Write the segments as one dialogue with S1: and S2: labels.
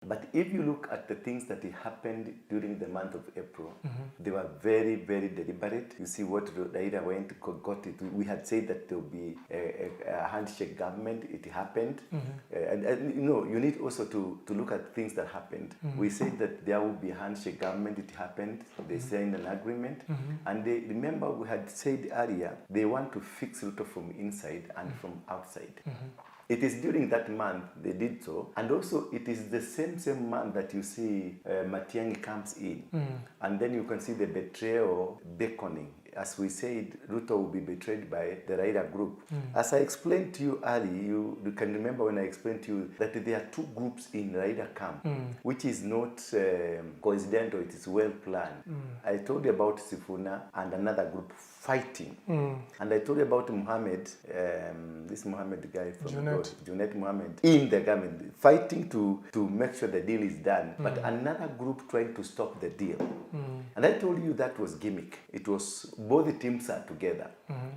S1: But if you look at the things that happened during the month of April, they were very, very deliberate. You see what Raila went, got it. We had said that there will be a handshake government. It happened. And you know, you need also to look at things that happened. We said that there will be a handshake government. It happened. They signed an agreement. And they, remember we had said earlier, they want to fix Ruto from inside and from outside. It is during that month they did so, and also it is the same month that you see Matiang'i comes in, and then you can see the betrayal beckoning. As we said, Ruto will be betrayed by the Raila group. As I explained to you earlier, you can remember when I explained to you that there are two groups in Raila camp, which is not coincidental, it is well planned. I told you about Sifuna and another group fighting. And I told you about Muhammad, this Muhammad guy from Junet Muhammad, in the government, fighting to make sure the deal is done, but another group trying to stop the deal. And I told you that was gimmick. It was both the teams are together.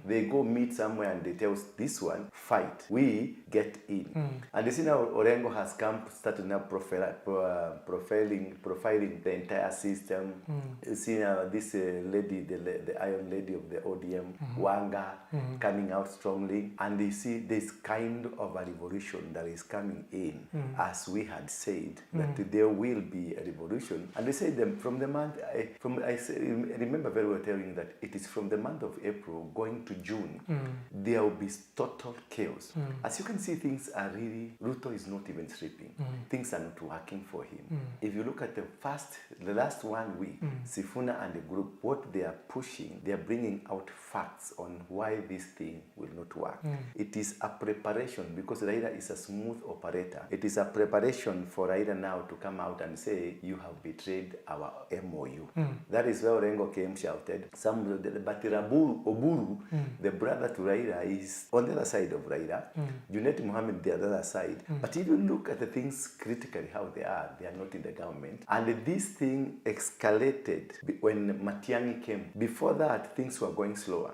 S1: They go meet somewhere and they tell us, this one, fight. We get in. And you see now Orengo has come, started now profiling the entire system. You see now this lady, the Iron Lady of the ODM, Wanga, coming out strongly. And you see this kind of a revolution that is coming in, as we had said, that there will be a revolution. And they say them from the month, I remember very well telling you that it is from the month of April going to June, there will be total chaos. As you can see, things are really, Ruto is not even sleeping. Things are not working for him. If you look at the last 1 week, Sifuna and the group, what they are pushing, they are bringing out facts on why this thing will not work. It is a preparation, because Raila is a smooth operator. It is a preparation for Raila now to come out and say, you have betrayed our MOU. That is where Orengo came, shouted. But Oburu, the brother to Raila, is on the other side of Raila. Junet Mohammed, the other side. But if you look at the things critically, how they are not in the government. And this thing escalated when Matiang'i came. Before that, things were going slower.